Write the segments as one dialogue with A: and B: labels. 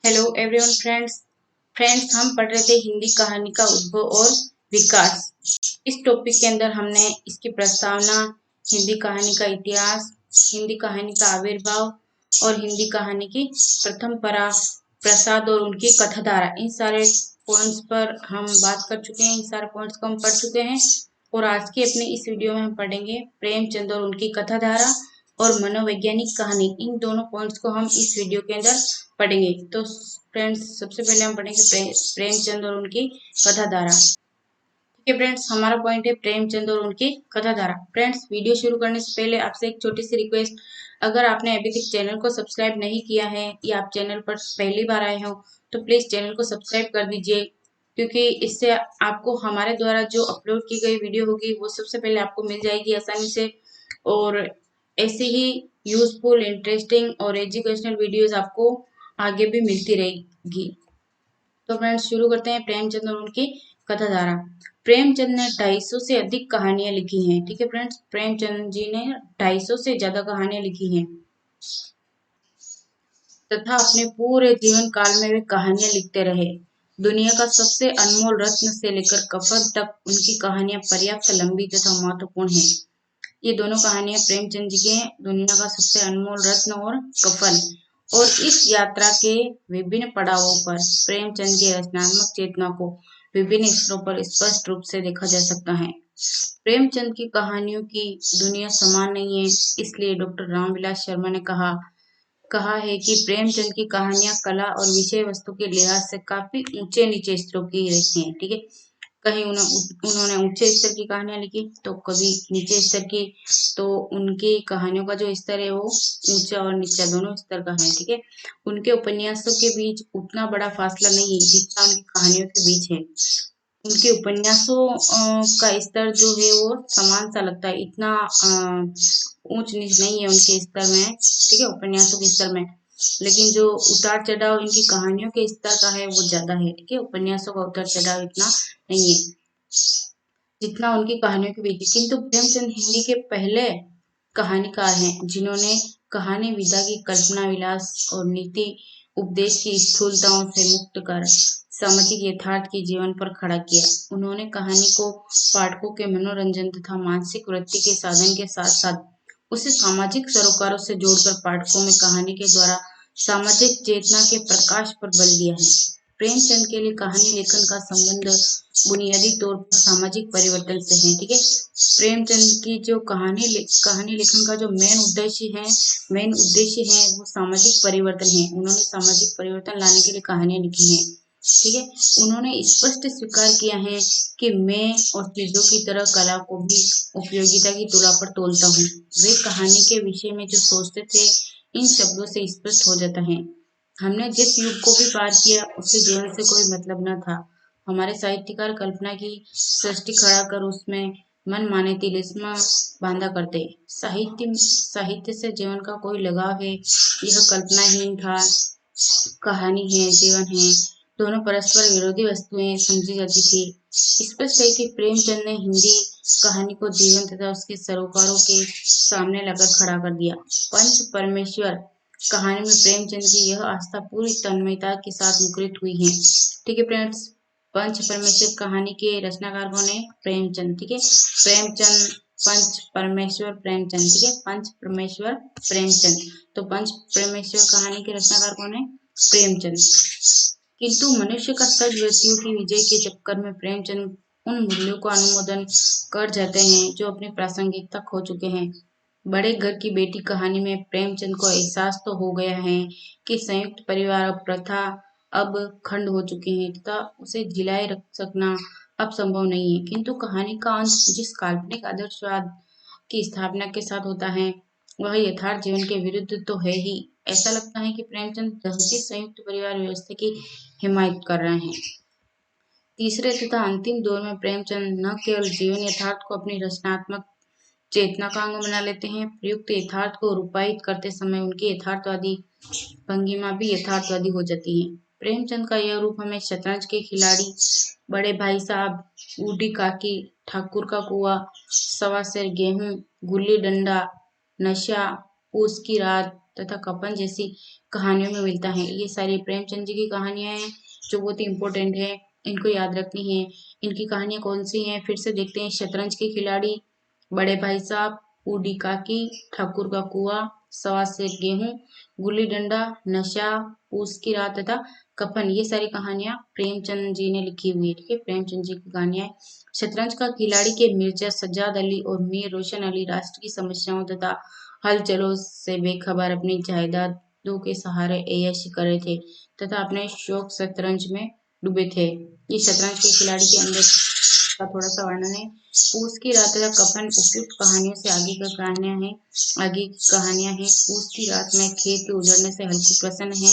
A: Hello everyone friends हम पढ़ रहे थे हिंदी कहानी का उद्भव और विकास। इस टॉपिक के अंदर हमने इसकी प्रस्तावना, हिंदी कहानी का इतिहास, हिंदी कहानी का आविर्भाव और हिंदी कहानी की प्रथम प्रसाद और उनकी कथाधारा, इन सारे पॉइंट्स पर हम बात कर चुके हैं। इन सारे पॉइंट्स को हम पढ़ चुके हैं और आज की अपने इस वीडियो में हम पढ़ेंगे प्रेमचंद और उनकी कथाधारा और मनोवैज्ञानिक कहानी। इन दोनों पॉइंट्स को हम इस वीडियो के अंदर पढ़ेंगे। तो फ्रेंड्स, सबसे पहले हम पढ़ेंगे प्रेमचंद और उनकी कथाधारा। ठीक है फ्रेंड्स, हमारा पॉइंट है प्रेमचंद और उनकी कथाधारा। फ्रेंड्स, वीडियो शुरू करने से पहले आपसे एक छोटी सी रिक्वेस्ट, अगर आपने अभी तक चैनल को सब्सक्राइब नहीं किया है या आप चैनल पर पहली बार आए हो तो प्लीज चैनल को सब्सक्राइब कर दीजिए, क्योंकि इससे आपको हमारे द्वारा जो अपलोड की गई वीडियो होगी वो सबसे पहले आपको मिल जाएगी आसानी से। और ऐसे ही यूजफुल, इंटरेस्टिंग और एजुकेशनल वीडियोस आपको आगे भी मिलती रहेगी। तो फ्रेंड्स, शुरू करते हैं प्रेमचंद और उनकी कथाधारा। प्रेमचंद ने 250 से अधिक कहानियां लिखी हैं। ठीक है फ्रेंड्स, प्रेमचंद जी ने 250 से ज्यादा कहानियां लिखी हैं तथा अपने पूरे जीवन काल में वे कहानियां लिखते रहे। दुनिया का सबसे अनमोल रत्न से लेकर कफन तक उनकी कहानियां पर्याप्त लंबी तथा महत्वपूर्ण हैं। ये दोनों कहानियां प्रेमचंद जी के हैं, दुनिया का सबसे अनमोल रत्न और कफन। और इस यात्रा के विभिन्न पड़ावों पर प्रेमचंद की रचनात्मक चेतना को विभिन्न स्तरों पर स्पष्ट रूप से देखा जा सकता है। प्रेमचंद की कहानियों की दुनिया समान नहीं है, इसलिए डॉक्टर रामविलास शर्मा ने कहा है कि प्रेमचंद की कहानियां कला और विषय वस्तु के लिहाज से काफी ऊंचे नीचे स्तरों की रहती हैं। ठीक है, कहीं उन्होंने ऊंचे स्तर की कहानियां लिखी तो कभी नीचे स्तर की। तो उनकी कहानियों का जो स्तर है वो ऊंचा और नीचा दोनों स्तर का है। ठीक है, उनके उपन्यासों के बीच उतना बड़ा फासला नहीं है जितना उनकी कहानियों के बीच है। उनके उपन्यासों का स्तर जो है वो समान सा लगता है, इतना ऊंच नीच नहीं है उनके स्तर में। ठीक है, उपन्यासों के स्तर में, लेकिन जो उतार चढ़ाव इनकी कहानियों के स्तर का है वो ज्यादा है। ठीक है, उपन्यासों का उतार चढ़ाव इतना नहीं है जितना उनकी कहानियों के बीच। किंतु प्रेमचंद हिंदी के पहले कहानीकार हैं जिन्होंने कहानी विधा की कल्पना विलास और नीति उपदेश की स्थूलताओं से मुक्त कर सामाजिक यथार्थ के जीवन पर खड़ा किया। उन्होंने कहानी को पाठकों के मनोरंजन तथा मानसिक वृद्धि के साधन के साथ साथ उसे सामाजिक सरोकारों से जोड़कर पाठकों में कहानी के द्वारा सामाजिक चेतना के प्रकाश पर बल दिया है। प्रेमचंद के लिए कहानी लेखन का संबंध बुनियादी तौर पर सामाजिक परिवर्तन से है। ठीक है, प्रेमचंद की जो कहानी लेखन का जो मेन उद्देश्य है वो सामाजिक परिवर्तन है। उन्होंने सामाजिक परिवर्तन लाने के लिए कहानियां लिखी हैं। ठीक है, उन्होंने स्पष्ट स्वीकार किया है कि मैं और चीजों की तरह कला को भी उपयोगिता की तुला पर तोलता हूँ। वे कहानी के विषय में जो सोचते थे इन शब्दों से स्पष्ट हो जाता है। हमने जिस युग को भी पार किया उससे जीवन से कोई मतलब न था। हमारे साहित्यकार कल्पना की सृष्टि खड़ा कर उसमें मन माने तिलिस्मा बांधा करते। साहित्य से जीवन का कोई लगाव है, यह कल्पनाहीन था। कहानी है, जीवन है, दोनों परस्पर विरोधी वस्तुएं समझी जाती थी। स्पष्ट है कि प्रेमचंद ने हिंदी कहानी को जीवन तथा उसके सरोकारों के सामने लाकर खड़ा कर दिया। पंच परमेश्वर कहानी में प्रेमचंद की यह आस्था पूरी तन्मयता के साथ मुखरित हुई है। ठीक है फ्रेंड्स, पंच परमेश्वर कहानी के रचनाकार कौन है? प्रेमचंद। ठीक है, प्रेमचंद पंच परमेश्वर प्रेमचंद। ठीक है, पंच परमेश्वर प्रेमचंद। तो पंच परमेश्वर कहानी के रचनाकार कौन है? प्रेमचंद। किंतु मनुष्य का सज व्यक्तियों की विजय के चक्कर में प्रेमचंद उन मूल्यों का अनुमोदन कर जाते हैं जो अपनी प्रासंगिकता खो चुके हैं। बड़े घर की बेटी कहानी में प्रेमचंद को एहसास तो हो गया है कि संयुक्त परिवार प्रथा अब खंड हो चुकी है तथा उसे जिलाए रख सकना अब संभव नहीं है। किंतु कहानी का अंत जिस काल्पनिक आदर्शवाद की स्थापना के साथ होता है वह यथार्थ जीवन के विरुद्ध तो है ही। ऐसा लगता है कि प्रेमचंद दहती संयुक्त परिवार व्यवस्था की हिमायत कर रहे हैं। तीसरे तथा अंतिम दौर में प्रेमचंद न केवल जीवन यथार्थ को अपनी रचनात्मक चेतना का अंग बना लेते हैं, प्रयुक्त यथार्थ को रूपायित करते समय उनकी यथार्थवादी भंगिमा भी यथार्थवादी हो जाती है। प्रेमचंद का यह रूप हमें शतरंज के खिलाड़ी, बड़े भाई साहब, बूढ़ी काकी, ठाकुर का कुआं, सवा सेर गेहूं, गुल्ली डंडा, नशा, पूस की रात तथा कफन जैसी कहानियों में मिलता है। ये सारी प्रेमचंद जी की कहानियां हैं जो बहुत ही इम्पोर्टेंट है, इनको याद रखनी है। इनकी कहानियां कौन सी हैं फिर से देखते हैं। शतरंज के खिलाड़ी, बड़े भाई साहब, बूढ़ी काकी, ठाकुर का कुआं, सवा सेर गेहूं, गुल्ली डंडा, नशा, पूस की रात तथा कफन, ये सारी कहानियां प्रेमचंद जी ने लिखी हुई है। ठीक है, प्रेमचंद जी की कहानियां हैं। शतरंज का खिलाड़ी के मिर्जा सज्जाद अली और मीर रोशन अली राष्ट्र की समस्याओं तथा हलचलों से बेखबर अपनी जायदादों के सहारे ऐश कर रहे थे तथा अपने शौक शतरंज में डूबे थे। ये शतरंज के खिलाड़ी के अंदर का थोड़ा सा वर्णन है। पूस की रात तथा कफन उपयुक्त कहानियों से आगे की कहानियां हैं। पूस की रात में खेत के उजड़ने से हल्कू प्रसन्न है,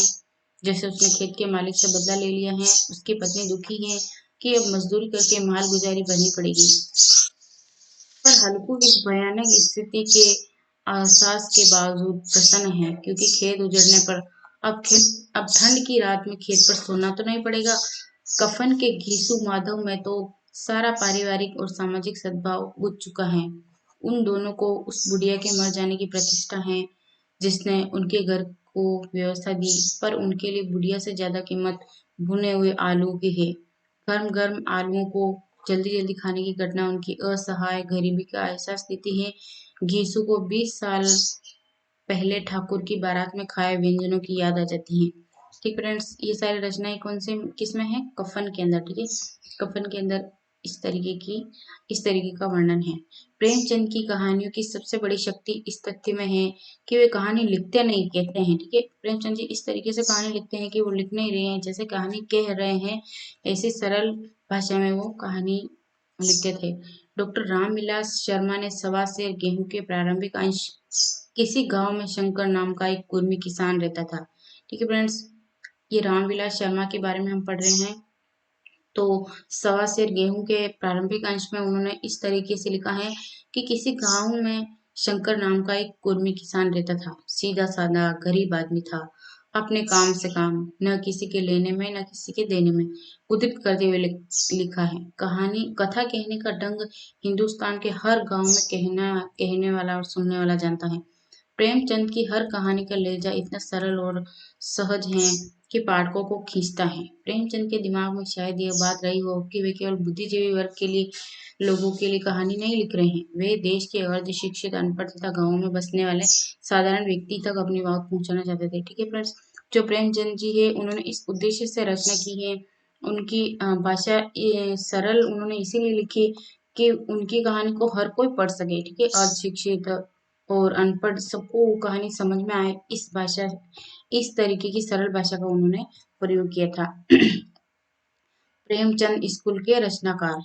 A: जैसे उसने खेत के मालिक से बदला ले लिया है। उसकी पत्नी दुखी है कि अब मजदूरी करके माल गुजारी भरनी पड़ेगी, पर हल्कू इस भयानक स्थिति के एहसास के बावजूद प्रसन्न है, क्योंकि खेत उजड़ने पर अब ठंड की रात में खेत पर सोना तो नहीं पड़ेगा। कफन के घीसू माधव में तो सारा पारिवारिक और सामाजिक सद्भाव बुझ चुका है। उन दोनों को उस बुढ़िया के मर जाने की प्रतिष्ठा है जिसने उनके घर को व्यवस्था दी, पर उनके लिए बुढ़िया से ज्यादा कीमत भुने हुए आलू की है। गर्म गर्म आलुओं को जल्दी जल्दी खाने की घटना उनकी असहाय गरीबी का एहसास देती है। घीसू को 20 साल पहले ठाकुर की बारात में खाए व्यंजनों की याद आ जाती है। ठीक फ्रेंड्स, ये सारी रचनाएं कौन से किस में है? कफन के अंदर। ठीक है, कफन के अंदर इस तरीके का वर्णन है। प्रेमचंद की कहानियों की सबसे बड़ी शक्ति इस तथ्य में है कि वे कहानी लिखते नहीं, कहते हैं। ठीक है, प्रेमचंद जी इस तरीके से कहानी लिखते हैं कि वो लिख नहीं रहे हैं, जैसे कहानी कह रहे हैं ऐसी सरल भाषा में वो कहानी लिखते थे। डॉक्टर रामविलास शर्मा ने सवा सेर गेहूं के प्रारंभिक अंश, किसी गांव में शंकर नाम का एक कुर्मी किसान रहता था। ठीक है फ्रेंड्स, ये रामविलास शर्मा के बारे में हम पढ़ रहे हैं। तो सवा सेर गेहूं के प्रारंभिक अंश में उन्होंने इस तरीके से लिखा है कि किसी गांव में शंकर नाम का एक कुर्मी किसान रहता था। सीधा साधा गरीब आदमी था, अपने काम से काम, न किसी के लेने में न किसी के देने में, उदित करते हुए लिखा है। कहानी कथा कहने का ढंग हिंदुस्तान के हर गांव में कहने वाला और सुनने वाला जानता है। प्रेमचंद की हर कहानी का लहजा इतना सरल और सहज है कि पाठकों को खींचता है। प्रेमचंद के दिमाग में शायद यह बात रही हो कि वे केवल बुद्धिजीवी वर्ग के लिए, लोगों के लिए कहानी नहीं लिख रहे हैं। वे देश के अर्ध शिक्षित, अनपढ़ तथा गांवों में बसने वाले साधारण व्यक्ति तक अपनी बात पहुंचाना चाहते थे। ठीक है फ्रेंड्स, जो प्रेमचंद जी है उन्होंने इस उद्देश्य से रचना की है। उनकी भाषा सरल उन्होंने इसीलिए लिखी कि उनकी कहानी को हर कोई पढ़ सके। ठीक है, अशिक्षित और अनपढ़ सबको वो कहानी समझ में आए, इस तरीके की सरल भाषा का उन्होंने प्रयोग किया था। प्रेमचंद स्कूल के रचनाकार।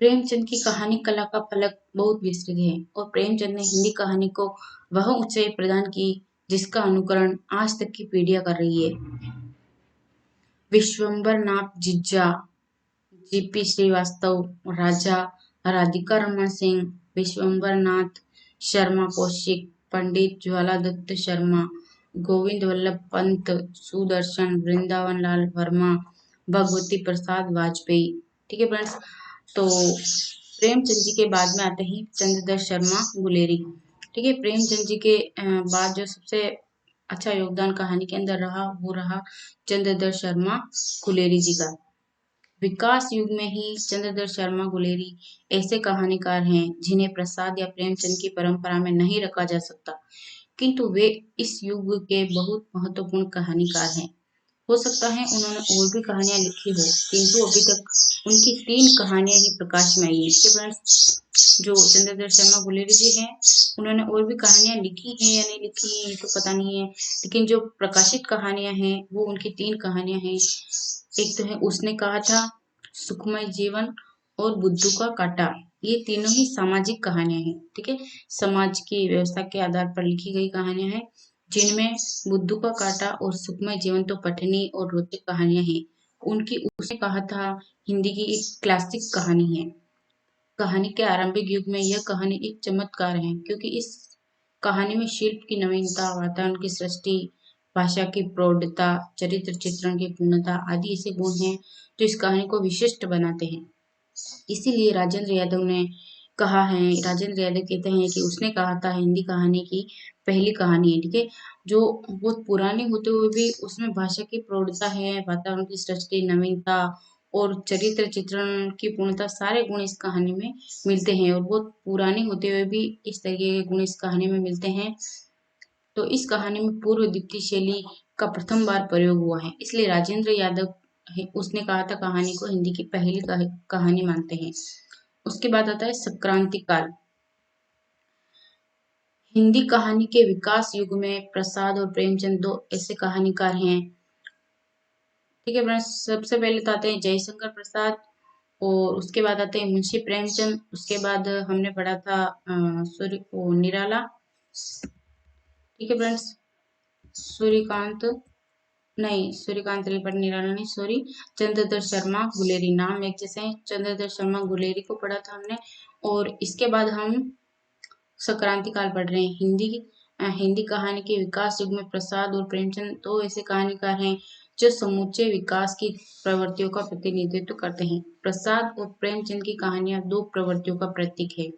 A: प्रेमचंद की कहानी कला का फलक बहुत विस्तृत है और प्रेमचंद ने हिंदी कहानी को वह ऊंचाई प्रदान की जिसका अनुकरण आज तक की पीढ़ियां कर रही है। विश्वंभर नाथ जिज्जा, जीपी श्रीवास्तव, राजा राधिका रमन सिंह, विश्वंभर नाथ शर्मा कौशिक, पंडित ज्वाला दत्त शर्मा, गोविंद वल्लभ पंत, सुदर्शन, वृंदावन लाल वर्मा, भगवती प्रसाद वाजपेयी। ठीक है फ्रेंड्स, तो प्रेमचंद जी के बाद में आते हैं चंद्रदत्त शर्मा गुलेरी। ठीक है, प्रेमचंद जी के बाद जो सबसे अच्छा योगदान कहानी के अंदर रहा वो रहा चंद्रदत्त शर्मा गुलेरी जी का। विकास युग में ही चंद्रदत्त शर्मा गुलेरी ऐसे कहानीकार हैं जिन्हें प्रसाद या प्रेमचंद की परंपरा में नहीं रखा जा सकता, किंतु वे इस युग के बहुत महत्वपूर्ण कहानीकार हैं। हो सकता है उन्होंने और भी कहानियां लिखी हो, किंतु अभी तक उनकी 3 कहानियां ही प्रकाश में आई है। ठीक है फ्रेंड्स, जो चंद्रदत्त शर्मा गुलेरी जी हैं उन्होंने और भी कहानियां लिखी हैं या नहीं लिखी ये तो पता नहीं है, लेकिन जो प्रकाशित कहानियां हैं वो उनकी 3 कहानियां हैं। एक तो है उसने कहा था, सुखमय जीवन और बुद्धू का कांटा। ये तीनों ही सामाजिक कहानियां हैं। ठीक है, समाज की व्यवस्था के आधार पर लिखी गई कहानियां हैं, जिनमें बुद्धू का कांटा और सुखमय जीवन तो पठनीय और रोचक कहानियां हैं। उनकी उसने कहा था हिंदी की एक क्लासिक कहानी है। कहानी के आरंभिक युग में यह कहानी एक चमत्कार है, क्योंकि इस कहानी में शिल्प की नवीनता, वातावरण की सृष्टि, भाषा की प्रौढ़ता, चरित्र चित्रण की पूर्णता आदि ऐसे गुण हैं जो इस कहानी को विशिष्ट बनाते हैं। इसीलिए राजेंद्र यादव कहते हैं कि उसने कहा था हिंदी कहानी की पहली कहानी है, ठीक है, जो बहुत पुरानी होते हुए भी उसमें भाषा की प्रौढ़ता है, वातावरण की सृष्टि, नवीनता और चरित्र चित्रण की पूर्णता, सारे गुण इस कहानी में मिलते हैं। और बहुत पुरानी होते हुए भी इस तरीके के गुण इस कहानी में मिलते हैं। तो इस कहानी में पूर्व द्वितीय शैली का प्रथम बार प्रयोग हुआ है, इसलिए राजेंद्र यादव उसने कहा था कहानी को हिंदी की पहली कहानी मानते हैं। उसके बाद आता है संक्रांति काल। हिंदी कहानी के विकास युग में प्रसाद और प्रेमचंद दो ऐसे कहानीकार हैं। ठीक है फ्रेंड्स, सबसे पहले तो आते हैं जयशंकर प्रसाद और उसके बाद आते हैं मुंशी प्रेमचंद। उसके बाद हमने पढ़ा था निराला। ठीक है फ्रेंड्स, सूर्यकांत नहीं, सूर्यकांत त्रिपाठी निराला नहीं, सॉरी, चंद्रधर शर्मा गुलेरी, नाम एक जैसे हैं, चंद्रधर शर्मा गुलेरी को पढ़ा था हमने। और इसके बाद हम संक्रांति काल पढ़ रहे हैं। हिंदी कहानी के विकास युग में प्रसाद और प्रेमचंद दो ऐसे कहानीकार हैं जो समूचे विकास की प्रवृत्तियों का प्रतिनिधित्व करते हैं। प्रसाद और प्रेमचंद की कहानियां दो प्रवृत्तियों का प्रतीक है।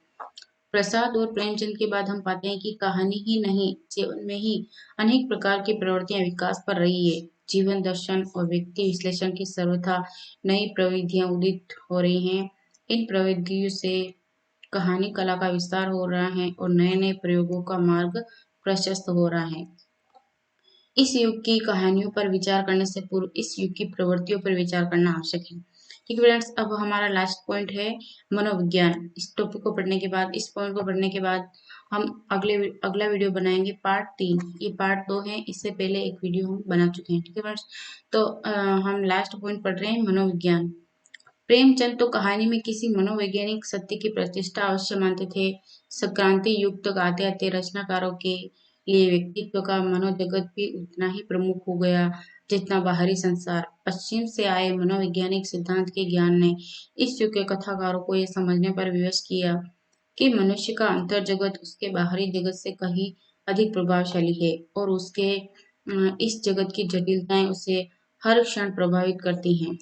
A: प्रसाद और प्रेमचंद के बाद हम पाते हैं कि कहानी ही नहीं, जीवन में ही अनेक प्रकार की प्रवृत्तियां विकास पर रही है। जीवन दर्शन और व्यक्ति विश्लेषण की सर्वथा नई प्रविधियां उदित हो रही हैं। इन प्रविधियों से कहानी कला का विस्तार हो रहा है और नए नए प्रयोगों का मार्ग प्रशस्त हो रहा है। इस युग की कहानियों पर विचार करने से पूर्व इस युग की प्रवृत्तियों पर विचार करना आवश्यक है। ठीक है फ्रेंड्स, अब हमारा लास्ट पॉइंट है मनोविज्ञान। इस टॉपिक को पढ़ने के बाद, इस पॉइंट को पढ़ने के बाद हम अगला वीडियो बनाएंगे पार्ट 3। ये पार्ट 2 है, इससे पहले एक वीडियो हम बना चुके हैं। ठीक है फ्रेंड्स, तो हम लास्ट पॉइंट पढ़ रहे हैं मनोविज्ञान। प्रेमचंद तो कहानी में किसी मनोवैज्ञानिक सत्य की प्रतिष्ठा अवश्य मानते थे। संक्रांति युग तक आते आते रचनाकारों के लिए व्यक्तित्व का मनोजगत भी उतना ही प्रमुख हो गया जितना बाहरी संसार। पश्चिम से आए मनोवैज्ञानिक सिद्धांत के ज्ञान ने इस युग के कथाकारों को यह समझने पर विवश किया कि मनुष्य का अंतर जगत उसके बाहरी जगत से कहीं अधिक प्रभावशाली है और उसके इस जगत की जटिलताएं उसे हर क्षण प्रभावित करती हैं।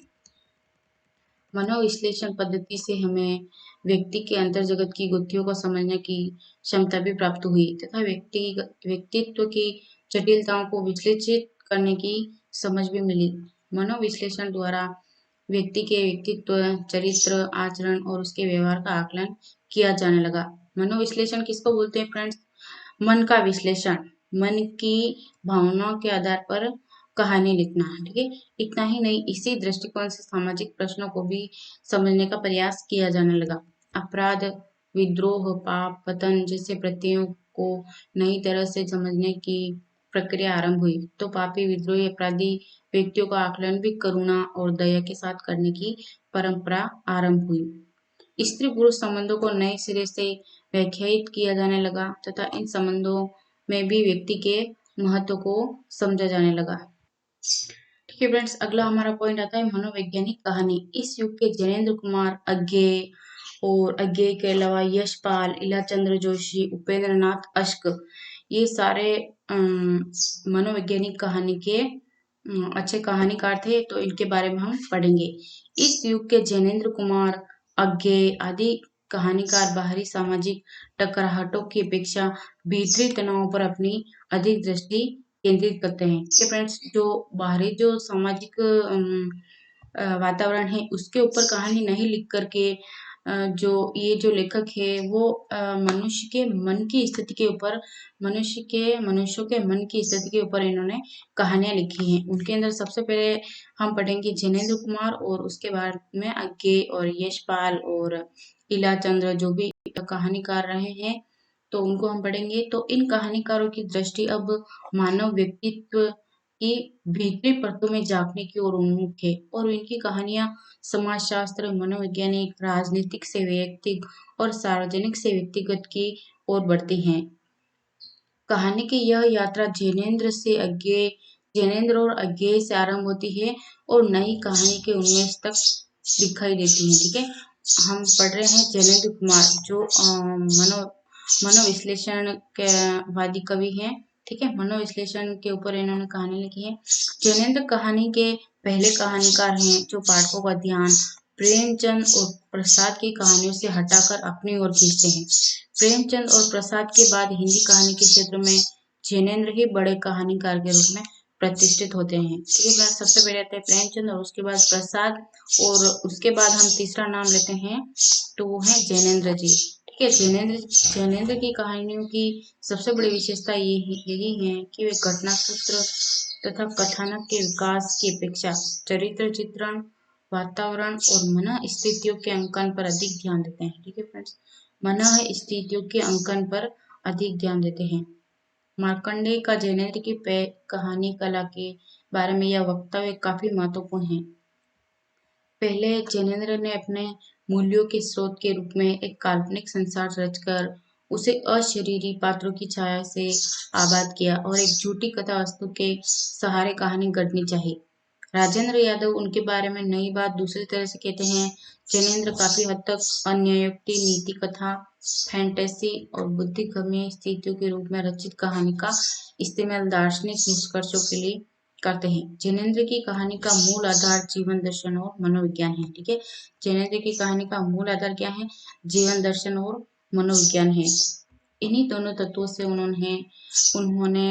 A: मनोविश्लेषण पद्धति से हमें व्यक्ति के अंतर जगत की गुत्थियों को समझने की क्षमता भी प्राप्त हुई तथा व्यक्तित्व की जटिलताओं को विश्लेषित करने की समझ भी मिली। मनोविश्लेषण द्वारा व्यक्ति के व्यक्तित्व, चरित्र, आचरण और उसके व्यवहार का आकलन किया जाने लगा। मनोविश्लेषण किसको बोलते हैं फ्रेंड्स? मन का विश्लेषण, मन की भावनाओं के आधार पर कहानी लिखना। ठीक है, इतना ही नहीं, इसी दृष्टिकोण से सामाजिक प्रश्नों को भी समझने का प्रयास किया जाने लगा। अपराध, विद्रोह, पाप, पतन जैसे प्रत्ययों को नई तरह से समझने की प्रक्रिया आरंभ हुई तो पापी, विद्रोही, अपराधी व्यक्तियों का आकलन भी करुणा और दया के साथ करने की परंपरा आरंभ हुई। स्त्री पुरुष संबंधों को नए सिरे से व्याख्यायित किया जाने लगा तथा इन संबंधों में भी व्यक्ति के महत्व को समझा जाने लगा। ठीक है फ्रेंड्स, अगला हमारा पॉइंट आता है मनोवैज्ञानिक कहानी। इस युग के जैनेन्द्र कुमार, अज्ञेय और अज्ञेय के अलावा यशपाल, इलाचंद्र जोशी, उपेंद्र नाथ अश्क, ये सारे मनोवैज्ञानिक कहानी के अच्छे कहानीकार थे, तो इनके बारे में हम पढ़ेंगे। इस युग के जैनेन्द्र कुमार, अज्ञेय आदि कहानीकार बाहरी सामाजिक टकराहटों की अपेक्षा भीतरी तनावों पर अपनी अधिक दृष्टि केंद्रित करते हैं। ठीक है फ्रेंड्स, जो बाहरी जो सामाजिक वातावरण है उसके ऊपर कहानी नहीं लिख करके जो ये जो लेखक है वो मनुष्य के मन की स्थिति के ऊपर, मनुष्यों के मन की स्थिति के ऊपर इन्होंने कहानियां लिखी हैं। उनके अंदर सबसे पहले हम पढ़ेंगे जैनेन्द्र कुमार और उसके बाद में अज्ञेय और यशपाल और इलाचंद्र जो भी कहानीकार रहे हैं, तो उनको हम पढ़ेंगे। तो इन कहानीकारों की दृष्टि अब मानव व्यक्तित्व की भीतरी परतों में झांकने की ओर उन्मुख है और इनकी कहानियां समाजशास्त्र, मनोवैज्ञानिक, राजनीतिक से वैयक्तिक और सार्वजनिक से व्यक्तिगत की ओर बढ़ती हैं। कहानी की यह यात्रा जैनेन्द्र और अज्ञेय से आरंभ होती है और नई कहानी के उन्मेष तक दिखाई देती है। ठीक है, हम पढ़ रहे हैं जैनेन्द्र कुमार जो मनोविश्लेषण के वादी कवि हैं। ठीक है, मनोविश्लेषण के ऊपर इन्होंने कहानी लिखी है। जैनेन्द्र कहानी के पहले कहानीकार हैं जो पाठकों का ध्यान प्रेमचंद और प्रसाद की कहानियों से हटाकर अपनी ओर खींचते हैं। प्रेमचंद और प्रसाद के बाद हिंदी कहानी के क्षेत्र में जैनेन्द्र ही बड़े कहानीकार के रूप में प्रतिष्ठित होते हैं। ठीक है फ्रेंड्स, सबसे पहले आते हैं प्रेमचंद और उसके बाद प्रसाद और उसके बाद हम तीसरा नाम लेते हैं तो वो है जैनेन्द्र जी। ठीक है, जैनेन्द्र की कहानियों की सबसे बड़ी विशेषता यही है कि वे घटना सूत्र तथा कथानक के विकास की अपेक्षा चरित्र चित्रण, वातावरण और मन स्थितियों के अंकन पर अधिक ध्यान देते हैं। ठीक है फ्रेंड्स, मन स्थितियों के अंकन पर अधिक ध्यान देते हैं। मार्कंडेय का जैनेन्द्र की कहानी कला के बारे में यह वक्तव्य काफी महत्वपूर्ण है। पहले जैनेन्द्र ने अपने मूल्यों के स्रोत के रूप में एक काल्पनिक संसार रचकर उसे अशरीरी पात्रों की छाया से आबाद किया और एक झूठी कथा वस्तु के सहारे कहानी गढ़नी चाहिए। राजेंद्र यादव उनके बारे में नई बात दूसरी तरह से कहते हैं। जैनेन्द्र काफी हद तक अन्योक्ति, नीति कथा, फैंटेसी और बुद्धिगम्य स्थितियों के रूप में रचित कहानी का इस्तेमाल दार्शनिक निष्कर्षों के लिए करते हैं। जैनेन्द्र की कहानी का मूल आधार जीवन दर्शन और मनोविज्ञान है। ठीक है, जैनेन्द्र की कहानी का मूल आधार क्या है? जीवन दर्शन और मनोविज्ञान है। इन्हीं दोनों तत्वों से उन्होंने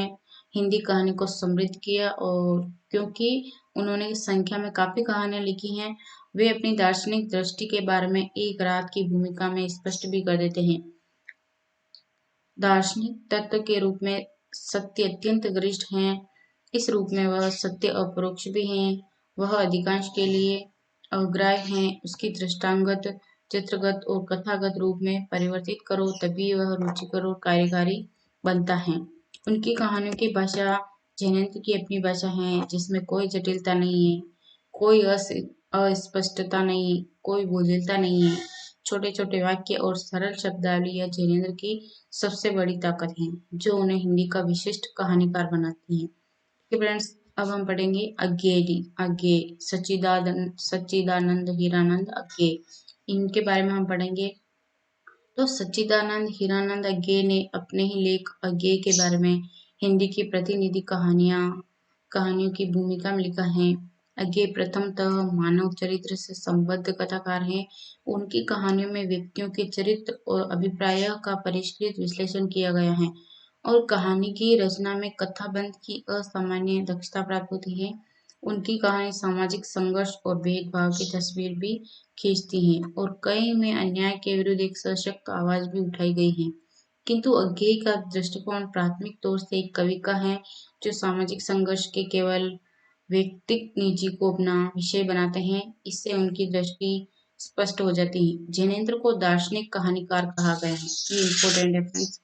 A: हिंदी कहानी को समृद्ध किया और क्योंकि उन्होंने संख्या में काफी कहानियां लिखी हैं, वे अपनी दार्शनिक दृष्टि के बारे में एक रात की भूमिका में स्पष्ट भी कर देते हैं। दार्शनिक तत्व के रूप में सत्य अत्यंत गरिष्ठ है। इस रूप में वह सत्य अपरोक्ष भी है। वह अधिकांश के लिए अग्राह्य है। उसकी दृष्टांगत, चित्रगत और कथागत रूप में परिवर्तित करो तभी वह रुचिकर और कार्यकारी बनता है। उनकी कहानियों की भाषा जैनेन्द्र की अपनी भाषा है जिसमें कोई जटिलता नहीं है, कोई अस्पष्टता नहीं, कोई बोझिलता नहीं है। छोटे छोटे वाक्य और सरल शब्दावली यह जैनेन्द्र की सबसे बड़ी ताकत है जो उन्हें हिंदी का विशिष्ट कहानीकार बनाती है। ठीक है फ्रेंड्स, अब हम पढ़ेंगे अज्ञेय सच्चिदानंद हीरानंद अज्ञेय। इनके बारे में हम पढ़ेंगे। तो सच्चिदानंद हीरानंद अज्ञेय ने अपने ही लेख अज्ञेय के बारे में हिंदी की प्रतिनिधि कहानियों की भूमिका में लिखा है। अज्ञेय प्रथमतः मानव चरित्र से संबद्ध कथाकार हैं। उनकी कहानियों में व्यक्तियों के चरित्र और अभिप्राय का परिष्कृत विश्लेषण किया गया है और कहानी की रचना में कथाबंध की असामान्य दक्षता प्राप्त होती है। उनकी कहानी सामाजिक संघर्ष और भेदभाव की तस्वीर भी खींचती हैं और कई में अन्याय के विरुद्ध एक सशक्त आवाज भी उठाई गई है। किंतु अज्ञेय का दृष्टिकोण प्राथमिक तौर से एक कवि का है जो सामाजिक संघर्ष के केवल व्यक्तिक निजी को अपना विषय बनाते हैं। इससे उनकी दृष्टि स्पष्ट हो जाती है। जैनेन्द्र को दार्शनिक कहानीकार कहा गया है। ये इम्पोर्टेंट है फ्रेंड्स।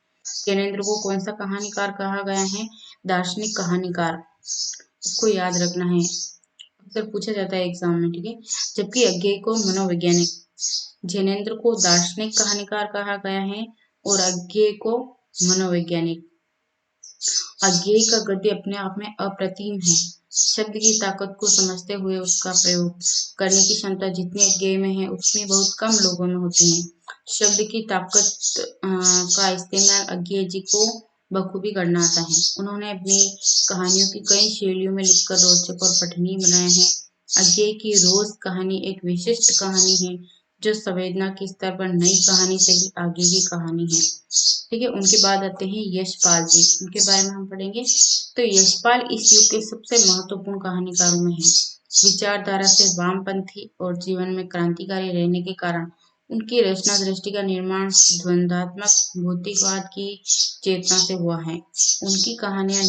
A: जैनेन्द्र को कौन सा कहानीकार कहा गया है? दार्शनिक कहानीकार। इसको याद रखना है, अक्सर पूछा जाता है एग्जाम में। ठीक है, जबकि अज्ञेय को मनोवैज्ञानिक। जैनेन्द्र को दार्शनिक कहानीकार कहा गया है और अज्ञेय को मनोवैज्ञानिक। अज्ञेय का गद्य अपने आप में अप्रतिम है। शब्द की ताकत को समझते हुए उसका प्रयोग करने की क्षमता जितनी अज्ञेय में है उतनी बहुत कम लोगों में होती है। शब्द की ताकत का इस्तेमाल अज्ञेय जी को बखूबी करना आता है। उन्होंने अपनी कहानियों की कई शैलियों में लिखकर रोचक और पठनीय बनाया है। अज्ञेय की रोज कहानी एक विशिष्ट कहानी है जो संवेदना के स्तर पर नई कहानी से भी आगे की कहानी है। ठीक है, उनके बाद आते हैं यशपाल जी। उनके बारे में हम पढ़ेंगे। तो यशपाल इस युग के सबसे महत्वपूर्ण कहानीकारों में है। विचारधारा से वामपंथी और जीवन में क्रांतिकारी रहने के कारण उनकी रचना दृष्टि का निर्माण द्वंद्वात्मक भौतिकवाद की चेतना से हुआ है। उनकी कहानियां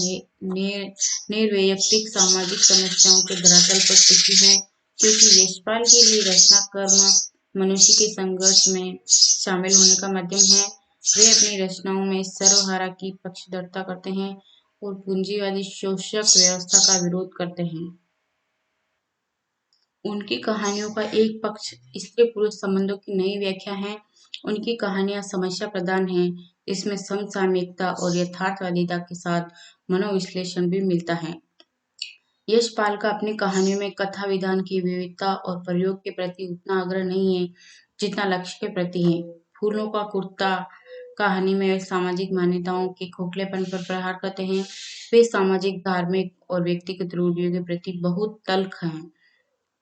A: निर्वैयक्तिक सामाजिक समस्याओं के धरातल पर टिकी हैं क्योंकि यशपाल के लिए रचना कर्म मनुष्य के संघर्ष में शामिल होने का माध्यम है। वे अपनी रचनाओं में सर्वहारा की पक्षधरता करते हैं और पूंजीवादी शोषक व्यवस्था का विरोध करते हैं। उनकी कहानियों का एक पक्ष स्त्री पुरुष संबंधों की नई व्याख्या है। उनकी कहानियां समस्या प्रधान हैं, इसमें समसामयिकता और यथार्थवादिता के साथ मनोविश्लेषण भी मिलता है। यशपाल का अपनी कहानियों में कथा विधान की विविधता और प्रयोग के प्रति उतना आग्रह नहीं है जितना लक्ष्य के प्रति है। फूलों का कुर्ता कहानी में वे सामाजिक मान्यताओं के खोखलेपन पर प्रहार करते हैं। वे सामाजिक, धार्मिक और व्यक्तिगत रूढ़ियों के प्रति बहुत तल्ख हैं।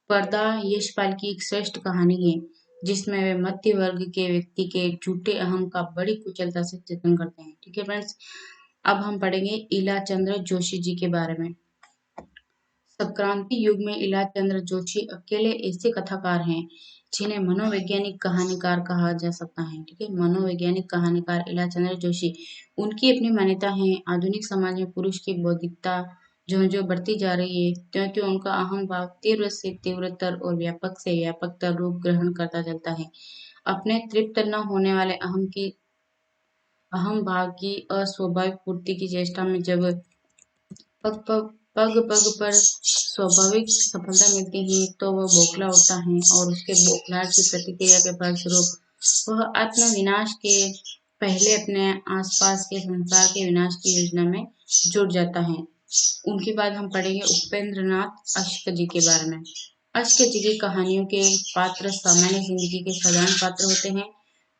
A: पर्दा यशपाल की एक श्रेष्ठ कहानी है जिसमें वे मध्य वर्ग के व्यक्ति के झूठे अहम का बड़ी कुशलता से चित्रण करते हैं। ठीक है फ्रेंड्स, अब हम पढ़ेंगे ईलाचंद्र जोशी जी के बारे में। संक्रांति युग में ईलाचंद्र जोशी अकेले ऐसे कथाकार हैं जिन्हें मनोवैज्ञानिक कहानीकार कहा जा सकता है। ठीक है, मनोवैज्ञानिक कहानीकार ईलाचंद्र जोशी। उनकी अपनी मान्यता है आधुनिक समाज में पुरुष की बौद्धिकता जो बढ़ती जा रही है, त्यों उनका अहम भाव तीव्र से तीव्रतर और व्यापक से व्यापकतर रूप ग्रहण करता चलता है। अपने तृप्त न होने वाले अहम भाव की अस्वाभाविक पूर्ति की चेष्टा में जब पग पग पग पग पर स्वाभाविक सफलता मिलती है तो वह बौखला उठता है और उसके बौखलाहट की प्रतिक्रिया के फलस्वरूप वह आत्मविनाश के पहले अपने आसपास के संसार के विनाश की योजना में जुट जाता है। उनके बाद हम पढ़ेंगे उपेंद्र नाथ अश्क जी के बारे में। अश्क जी की कहानियों के पात्र सामान्य जिंदगी के साधारण पात्र होते हैं।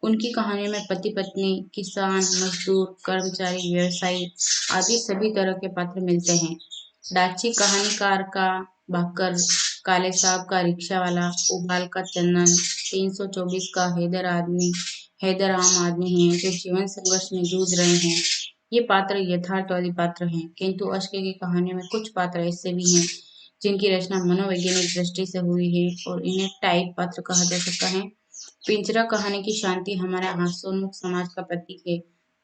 A: उनकी कहानियों में पति पत्नी, किसान, मजदूर, कर्मचारी, व्यवसायी आदि सभी तरह के पात्र मिलते हैं। डाची कहानीकार का भाकर, काले साहब का रिक्शा वाला, उबाल का चंदन, 324 का हैदर आम आदमी है जो जीवन संघर्ष में जूझ रहे हैं। ये पात्र यथार्थवादी पात्र हैं, किंतु अश्क की कहानियों में कुछ पात्र ऐसे भी हैं जिनकी रचना मनोवैज्ञानिक दृष्टि से हुई है और इन्हें टाइप पात्र कहा जा सकता है। पिंजरा कहानी की शांति हमारे हास्योन्मुख समाज का प्रतीक है,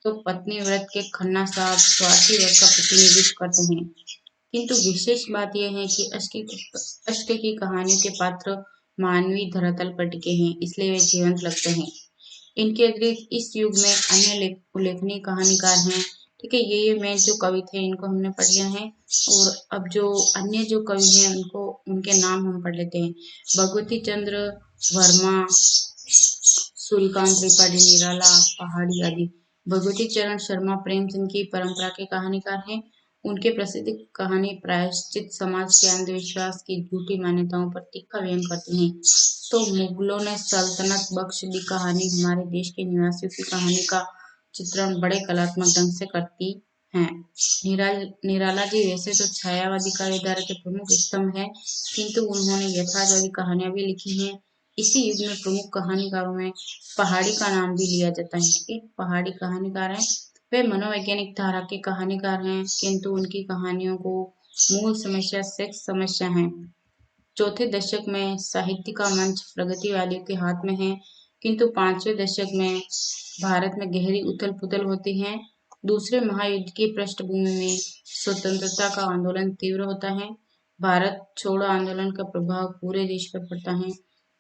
A: तो पत्नी व्रत के खन्ना साहब स्वार्थी वर्ग का प्रतिनिधित्व करते हैं। किंतु विशेष बात यह है कि अश्क की कहानियों के पात्र मानवीय धरातल पर टिके हैं, इसलिए वे जीवंत लगते हैं। इनके अतिरिक्त इस युग में अन्य उल्लेखनीय कहानीकार हैं। ठीक है, ये मैं जो कवि थे इनको हमने पढ़ लिया है और अब जो अन्य जो कवि हैं उनके नाम हम पढ़ लेते हैं। भगवती चंद्र वर्मा, सूर्यकांत त्रिपाठी, निराला पहाड़ी आदि। भगवती चरण शर्मा प्रेमचंद की परंपरा के कहानीकार हैं। उनके प्रसिद्ध कहानी प्रायश्चित समाज के अंधविश्वास की झूठी मान्यताओं पर तीखा व्यंग करती हैं। तो मुगलों ने सल्तनत बख्श दी कहानी हमारे देश के निवासियों की कहानी का चित्रण बड़े कलात्मक ढंग से करती हैं। निराला जी वैसे तो छायावादी काव्यधारा के प्रमुख स्तंभ हैं, किंतु उन्होंने यथार्थवादी कहानियां भी लिखी हैं। इसी युग में प्रमुख कहानीकारों में पहाड़ी का नाम भी लिया जाता है। ठीक है, पहाड़ी कहानीकार हैं। वे मनोवैज्ञानिक धारा के कहानीकार हैं, किंतु उनकी कहानियों को मूल समस्या सेक्स समस्या है। चौथे दशक में साहित्य का मंच प्रगतिवादियों के हाथ में है, किंतु पांचवें दशक में भारत में गहरी उथल पुथल होती है। दूसरे महायुद्ध की पृष्ठभूमि में स्वतंत्रता का आंदोलन तीव्र होता है। भारत छोड़ो आंदोलन का प्रभाव पूरे देश पर पड़ता है।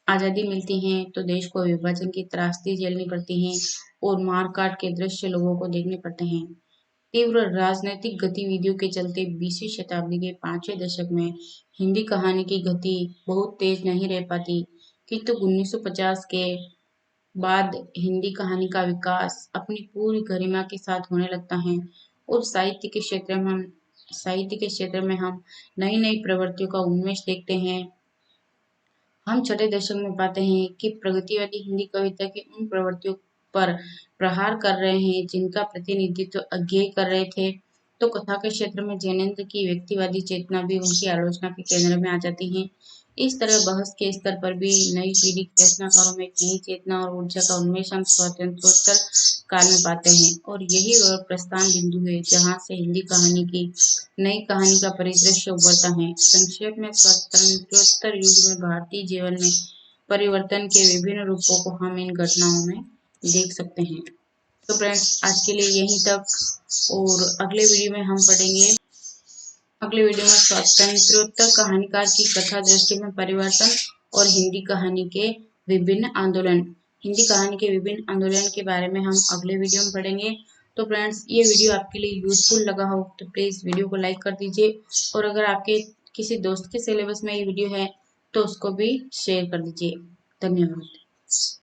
A: आजादी मिलती है तो देश को विभाजन की त्रासदी झेलनी पड़ती है और मारकाट के दृश्य लोगों को देखने पड़ते हैं। तीव्र राजनीतिक गतिविधियों के चलते 20वीं शताब्दी के पांचवें दशक में हिंदी कहानी की गति बहुत तेज नहीं रह पाती, किंतु 1950 के बाद हिंदी कहानी का विकास अपनी पूरी गरिमा के साथ होने लगता है और साहित्य के क्षेत्र में हम नई नई प्रवृत्तियों का उन्मेष देखते हैं। हम छठे दशक में पाते हैं कि प्रगतिवादी हिंदी कविता की उन प्रवृत्तियों पर प्रहार कर रहे हैं जिनका प्रतिनिधित्व अज्ञेय कर रहे थे। तो कथा के क्षेत्र में जैनेन्द्र की व्यक्तिवादी चेतना भी उनकी आलोचना के केंद्र में आ जाती है। इस तरह बहस के स्तर पर भी नई पीढ़ी के रचनाकारों में एक नई चेतना और ऊर्जा का उन्मेष हम स्वतंत्रोत्तर काल में पाते हैं और यही वह प्रस्थान बिंदु है जहाँ से हिंदी कहानी की नई कहानी का परिदृश्य उभरता है। संक्षेप में स्वतंत्रोत्तर युग में भारतीय जीवन में परिवर्तन के विभिन्न रूपों को हम इन घटनाओं में देख सकते हैं। तो फ्रेंड्स आज के लिए यहीं तक और अगले वीडियो में स्वतंत्रोत्तर कहानीकार की कथा दृष्टि में परिवर्तन और हिंदी कहानी के विभिन्न आंदोलन के बारे में हम अगले वीडियो में पढ़ेंगे। तो फ्रेंड्स ये वीडियो आपके लिए यूजफुल लगा हो तो प्लीज़ वीडियो को लाइक कर दीजिए और अगर आपके किसी दोस्त के सिलेबस में ये वीडियो है तो उसको भी शेयर कर दीजिए। धन्यवाद।